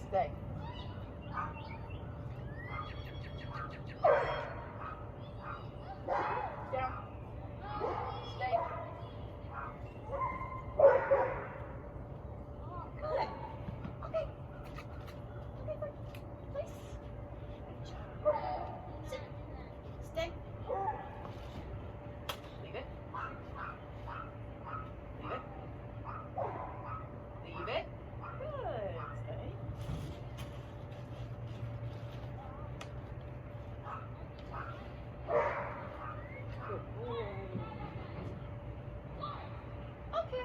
Stay. Down. Stay. Good. Okay. Okay, good. Place. Good job. Sit. Stay. Leave it. Leave it. Leave it. Good. Stay. Good boy. Okay.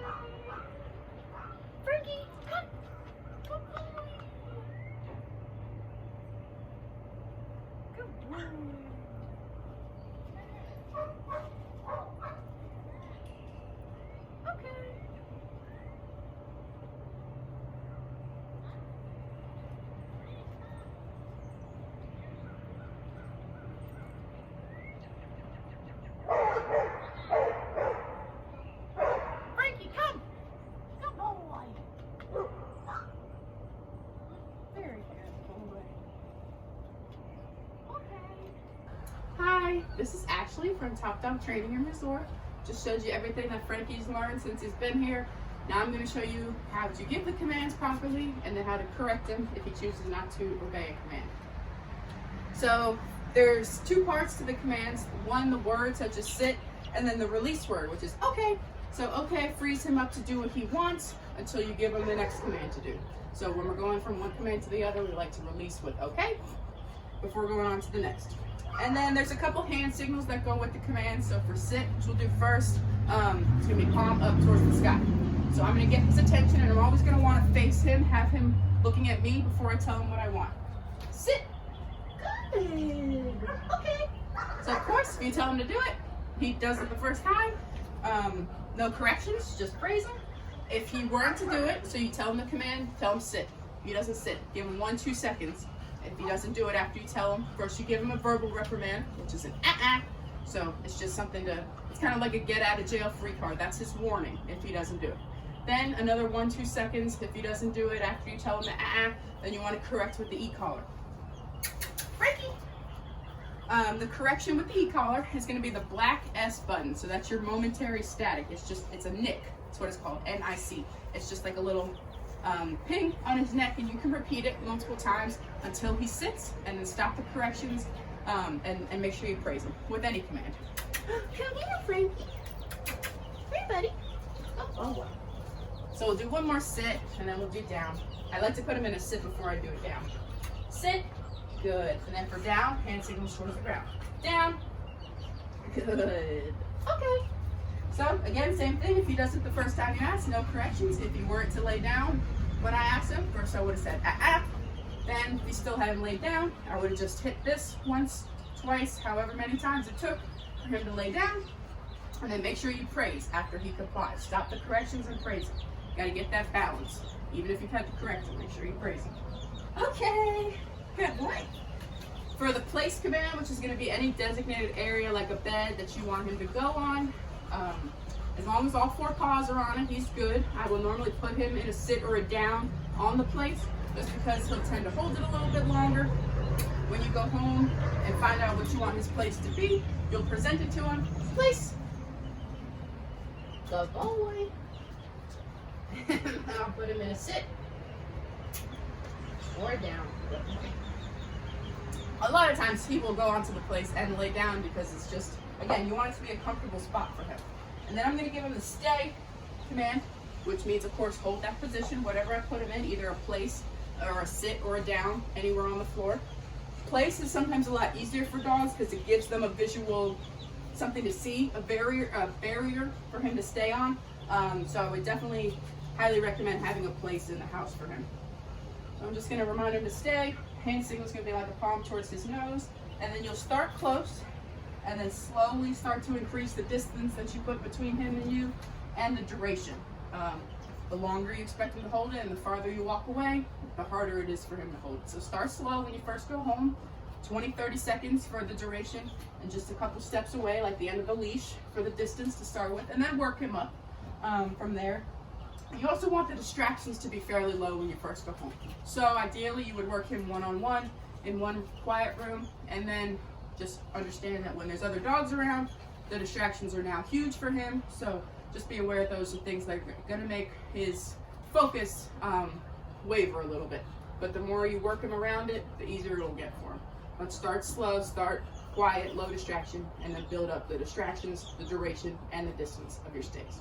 Frankie, come. Good boy. Good boy. Okay. Frankie, come. Good boy. Very good boy. Okay. Hi, this is Ashley from Top Dog Training and Resort. Just showed you everything that Frankie's learned since he's been here. Now I'm going to show you how to give the commands properly and then how to correct him if he chooses not to obey a command. So there's two parts to the commands. One, the word such as sit, and then the release word, which is okay. So okay frees him up to do what he wants until you give him the next command to do. So when we're going from one command to the other, we like to release with okay before going on to the next. And then there's a couple hand signals that go with the command. So for sit, which we'll do first, it's gonna be palm up towards the sky. So I'm gonna get his attention and I'm always gonna wanna face him, have him looking at me before I tell him what I want. Sit. Good. Okay. So of course, if you tell him to do it, he does it the first time. No corrections, just praise him. If he weren't to do it, so you tell him the command, tell him sit. If he doesn't sit, give him 1-2 seconds. If he doesn't do it after you tell him, first you give him a verbal reprimand, which is an So it's just something to, it's kind of like a get out of jail free card. That's his warning if he doesn't do it. Then another 1-2 seconds. If he doesn't do it after you tell him the then you want to correct with the e-collar. Frankie! The correction with the e-collar is going to be the black S button. So that's your momentary static. It's a nick. That's what it's called, N-I-C. It's just like a little ping on his neck, and you can repeat it multiple times until he sits, and then stop the corrections, and make sure you praise him with any command. Come here, Frankie. Hey, buddy. Oh. So we'll do one more sit, and then we'll do down. I like to put him in a sit before I do it down. Sit. Good. And then for down, hand signals towards the ground. Down. Good. Okay. So again, same thing. If he does it the first time you ask, no corrections. If he weren't to lay down when I asked him, first I would have said Then if he still hadn't laid down, I would have just hit this once, twice, however many times it took for him to lay down. And then make sure you praise after he complies. Stop the corrections and praise him. Got to get that balance. Even if you've had to correct him, make sure you praise him. Okay. Good boy. For the place command, which is going to be any designated area like a bed that you want him to go on, as long as all 4 paws are on it, he's good. I will normally put him in a sit or a down on the place, just because he'll tend to hold it a little bit longer. When you go home and find out what you want his place to be, you'll present it to him. Place. Good boy. I'll put him in a sit or down. Good boy. A lot of times he will go onto the place and lay down because it's just, again, you want it to be a comfortable spot for him. And then I'm going to give him the stay command, which means, of course, hold that position, whatever I put him in, either a place or a sit or a down, anywhere on the floor. Place is sometimes a lot easier for dogs because it gives them a visual, something to see, a barrier for him to stay on. So I would definitely highly recommend having a place in the house for him. So I'm just going to remind him to stay. Hand signal is going to be like a palm towards his nose, and then you'll start close and then slowly start to increase the distance that you put between him and you and the duration. The longer you expect him to hold it and the farther you walk away, the harder it is for him to hold it. So start slow when you first go home, 20-30 seconds for the duration, and just a couple steps away, like the end of the leash, for the distance to start with, and then work him up from there. You also want the distractions to be fairly low when you first go home. So ideally you would work him one-on-one in one quiet room, and then just understand that when there's other dogs around, the distractions are now huge for him. So just be aware those are things that are gonna make his focus waver a little bit. But the more you work him around it, the easier it'll get for him. Let's start slow, start quiet, low distraction, and then build up the distractions, the duration, and the distance of your stays.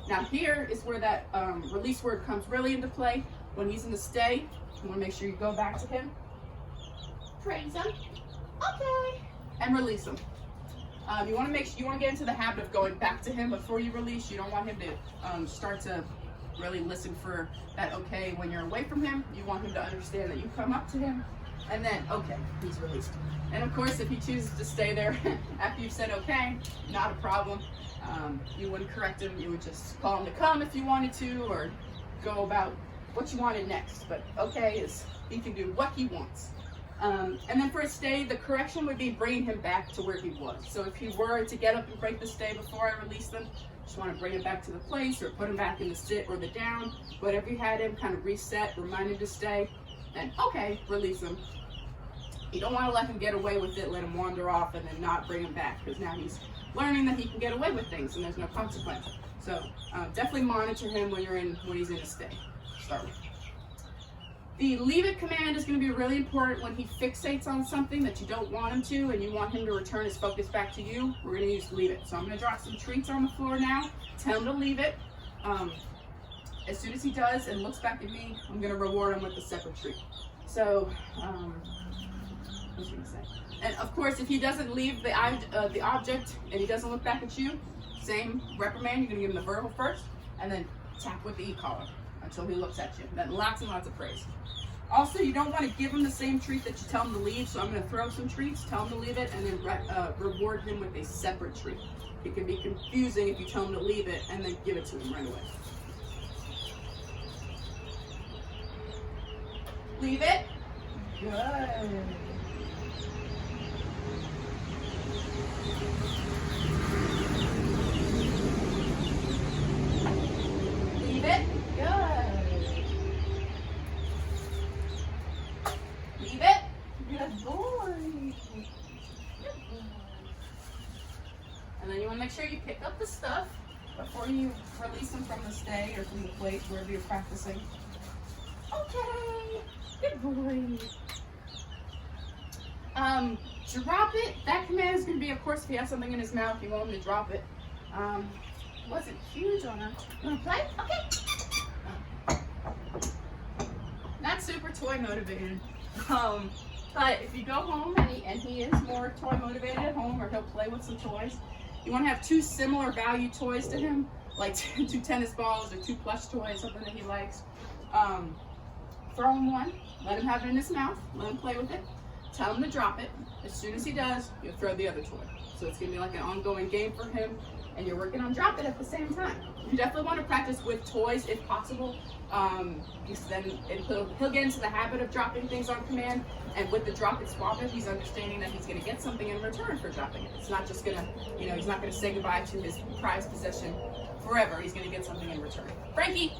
Now here is where that release word comes really into play. When he's in the stay, you wanna make sure you go back to him, praise him, okay, and release him. You wanna get into the habit of going back to him before you release. You don't want him to start to really listen for that okay when you're away from him. You want him to understand that you come up to him, and then, okay, he's released. And of course, if he chooses to stay there after you've said okay, not a problem. You wouldn't correct him. You would just call him to come if you wanted to, or go about what you wanted next. But okay is, he can do what he wants. And then for a stay, the correction would be bringing him back to where he was. So if he were to get up and break the stay before I release them, just want to bring him back to the place, or put him back in the sit or the down, whatever you had him, kind of reset, remind him to stay, and okay, release him. You don't want to let him get away with it, let him wander off, and then not bring him back, because now he's learning that he can get away with things and there's no consequence. So definitely monitor him when he's in a stay. Start with. The leave it command is going to be really important when he fixates on something that you don't want him to, and you want him to return his focus back to you. We're going to use leave it. So I'm going to drop some treats on the floor now. Tell him to leave it. As soon as he does and looks back at me, I'm going to reward him with a separate treat. So, what was I going to say? And of course, if he doesn't leave the object and he doesn't look back at you, same reprimand. You're going to give him the verbal first, and then tap with the e-collar until he looks at you. Then lots and lots of praise. Also, you don't want to give him the same treat that you tell him to leave, so I'm going to throw some treats, tell him to leave it, and then reward him with a separate treat. It can be confusing if you tell him to leave it and then give it to him right away. Leave it. Good. Leave it. Good. Leave it. Good boy. Good boy. And then you want to make sure you pick up the stuff before you release them from the stay or from the plate, wherever you're practicing. Okay. Good boy. Drop it. That command is going to be, of course, if he has something in his mouth, you want him to drop it. Wasn't huge on him. You want to play? Okay. Not super toy motivated. But if you go home and he is more toy motivated at home, or he'll play with some toys, you want to have two similar value toys to him, like two tennis balls or two plush toys, something that he likes. Throw him one, let him have it in his mouth, let him play with it, tell him to drop it. As soon as he does, you throw the other toy. So it's going to be like an ongoing game for him, and you're working on drop it at the same time. You definitely want to practice with toys if possible, because then he'll get into the habit of dropping things on command, and with the drop it swap it, he's understanding that he's going to get something in return for dropping it. It's not just going to, he's not going to say goodbye to his prized possession forever. He's going to get something in return. Frankie!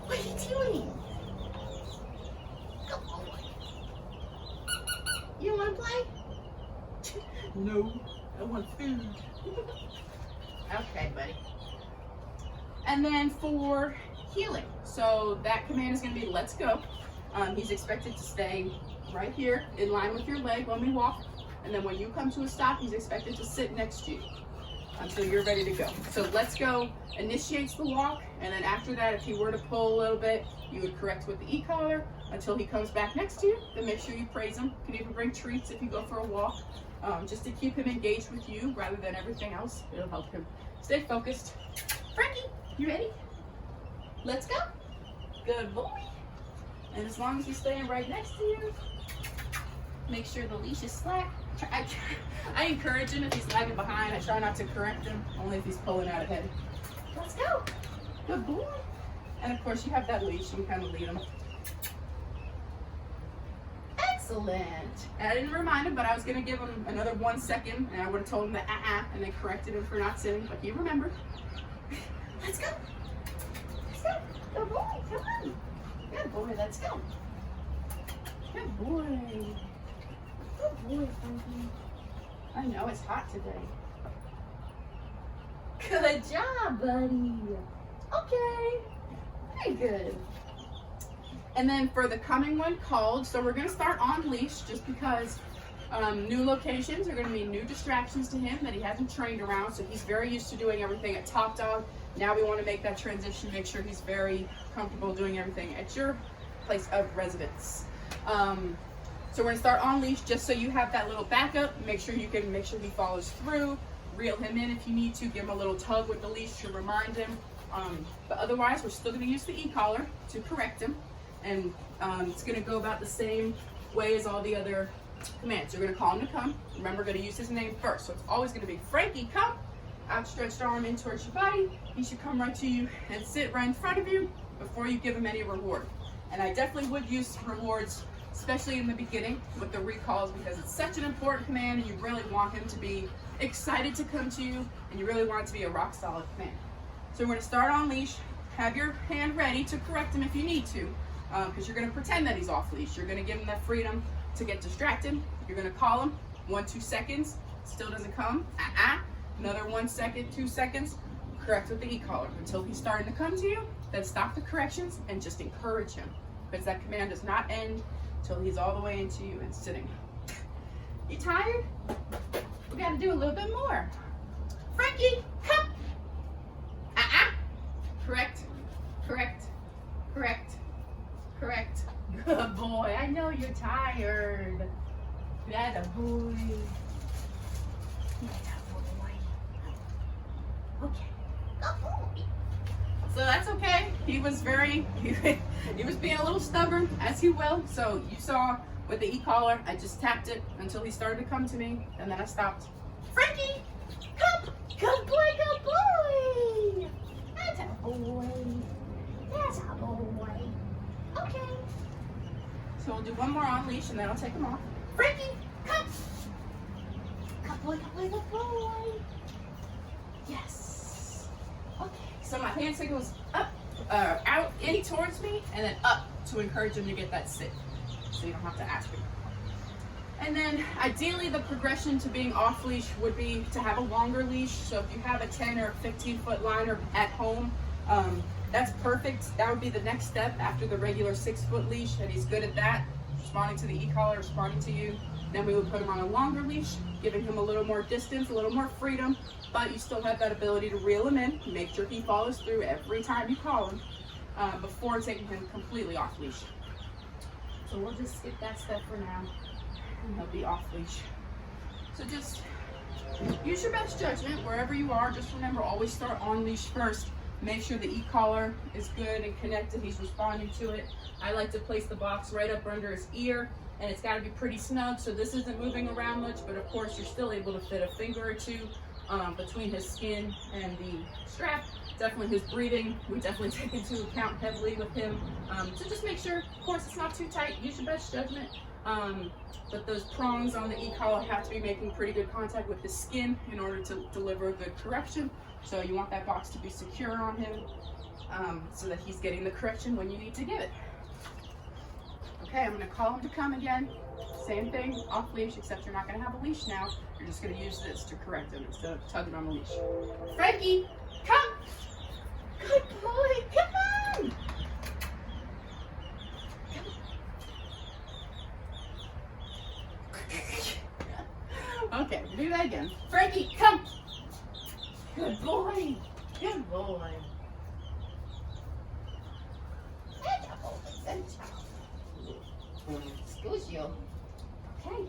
What are you doing? Come on. You want to play? No, I want food. Okay, buddy. And then for healing, so that command is going to be let's go. He's expected to stay right here in line with your leg when we walk, and then when you come to a stop, he's expected to sit next to you until you're ready to go. So let's go initiates the walk, and then after that, if he were to pull a little bit, you would correct with the e-collar until he comes back next to you. Then make sure you praise him. You can even bring treats if you go for a walk, just to keep him engaged with you rather than everything else. It'll help him stay focused. Frankie, you ready? Let's go. Good boy. And as long as he's staying right next to you, make sure the leash is slack. I encourage him if he's lagging behind. I try not to correct him, only if he's pulling out ahead. Let's go. Good boy. And of course, you have that leash. You can kind of lead him. Excellent. And I didn't remind him, but I was going to give him another 1 second, and I would have told him the and then corrected him for not sitting, but he remembered. Let's go. Good boy, come on. Good boy, let's go. Good boy. Good boy, Frankie. I know it's hot today. Good job, buddy. Okay, very good. And then for the coming one called, so we're gonna start on leash just because new locations are gonna mean new distractions to him that he hasn't trained around. So he's very used to doing everything at Top Dog. Now we wanna make that transition, make sure he's very comfortable doing everything at your place of residence. So we're gonna start on leash just so you have that little backup. Make sure he follows through. Reel him in if you need to. Give him a little tug with the leash to remind him. But otherwise, we're still gonna use the e-collar to correct him. And it's gonna go about the same way as all the other commands. You're gonna call him to come. Remember, we're gonna use his name first. So it's always gonna be Frankie, come. Outstretched arm in towards your body. He should come right to you and sit right in front of you before you give him any reward. And I definitely would use rewards, especially in the beginning with the recalls, because it's such an important command and you really want him to be excited to come to you and you really want it to be a rock solid command. So we're gonna start on leash. Have your hand ready to correct him if you need to, because you're gonna pretend that he's off leash. You're gonna give him that freedom to get distracted. You're gonna call him 1-2 seconds, still doesn't come, another 1 second, 2 seconds, correct with the e-collar until he's starting to come to you. Then stop the corrections and just encourage him, because that command does not end until he's all the way into you and sitting. You tired? We gotta do a little bit more. Frankie, come. Correct, correct, correct, correct. Good boy. I know you're tired. That's a boy. That's a boy. Okay. Good boy. So that's okay. He was being a little stubborn, as he will. So you saw with the e-collar, I just tapped it until he started to come to me, and then I stopped. Frankie, come. Good boy, good boy. That's a boy. That's a boy. Okay. So we'll do one more on leash and then I'll take him off. Frankie, come. Good boy, good boy, good boy. Yes. Okay. So my hand signals up, out, in towards me, and then up to encourage him to get that sit. So you don't have to ask him. And then ideally the progression to being off leash would be to have a longer leash. So if you have a 10 or 15-foot liner at home, that's perfect. That would be the next step after the regular 6-foot leash, and he's good at that, responding to the e-collar, responding to you. Then we would put him on a longer leash, giving him a little more distance, a little more freedom, but you still have that ability to reel him in, make sure he follows through every time you call him, before taking him completely off leash. So we'll just skip that step for now, and he'll be off leash. So just use your best judgment wherever you are. Just remember, always start on leash first. Make sure the e-collar is good and connected, he's responding to it. I like to place the box right up under his ear, and it's gotta be pretty snug, so this isn't moving around much, but of course you're still able to fit a finger or two between his skin and the strap. Definitely his breathing, we definitely take into account heavily with him. So just make sure, of course, it's not too tight, use your best judgment. But those prongs on the e-collar have to be making pretty good contact with the skin in order to deliver a good correction. So you want that box to be secure on him, so that he's getting the correction when you need to give it. Okay, I'm gonna call him to come again. Same thing, off leash, except you're not gonna have a leash now. You're just gonna use this to correct him instead of tugging on the leash. Frankie, come! Good boy, come on! Okay, do that again. Frankie, come! Good boy! Good boy! Good job, good job. Excuse you. Okay.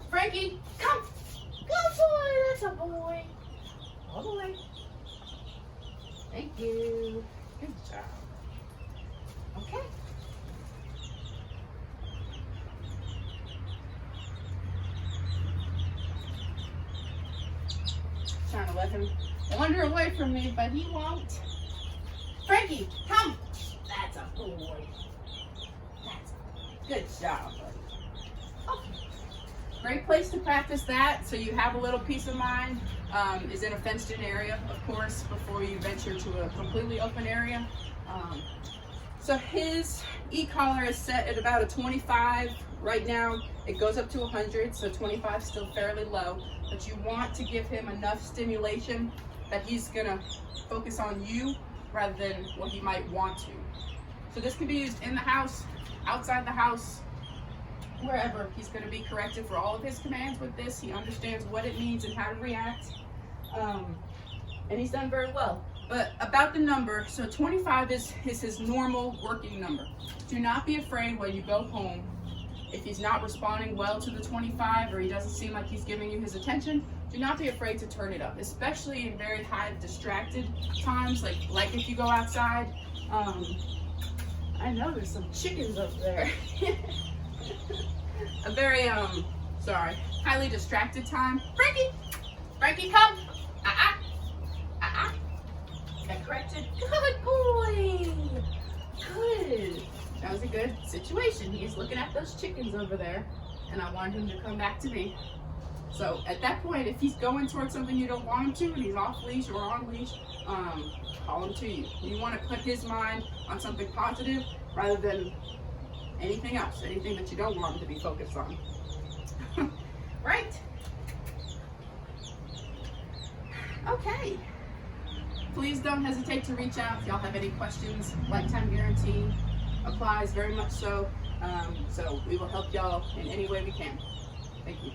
Frankie, come! Good boy! That's a boy! All the way. Thank you. Good job. Okay. Trying to let him wander away from me, but he won't. Frankie, come! That's a boy. That's a boy. Good job, buddy. Okay. Great place to practice that, so you have a little peace of mind. is in a fenced-in area, of course, before you venture to a completely open area. So his e-collar is set at about a 25. Right now, it goes up to 100, so 25 is still fairly low. But you want to give him enough stimulation that he's gonna focus on you rather than what he might want to. So this can be used in the house, outside the house, wherever. He's gonna be corrected for all of his commands with this. He understands what it means and how to react. And he's done very well. But about the number, so 25 is his normal working number. Do not be afraid when you go home. If he's not responding well to the 25 or he doesn't seem like he's giving you his attention, do not be afraid to turn it up, especially in very high distracted times, like if you go outside. I know there's some chickens up there. A very, highly distracted time. Frankie, come. Got corrected. Good boy. Good. That was a good situation. He's looking at those chickens over there, and I want him to come back to me. So at that point, if he's going towards something you don't want him to, and he's off leash or on leash, call him to you. You want to put his mind on something positive rather than anything else, anything that you don't want him to be focused on. Right? Okay. Please don't hesitate to reach out if y'all have any questions. Lifetime guarantee applies very much so. So we will help y'all in any way we can. Thank you.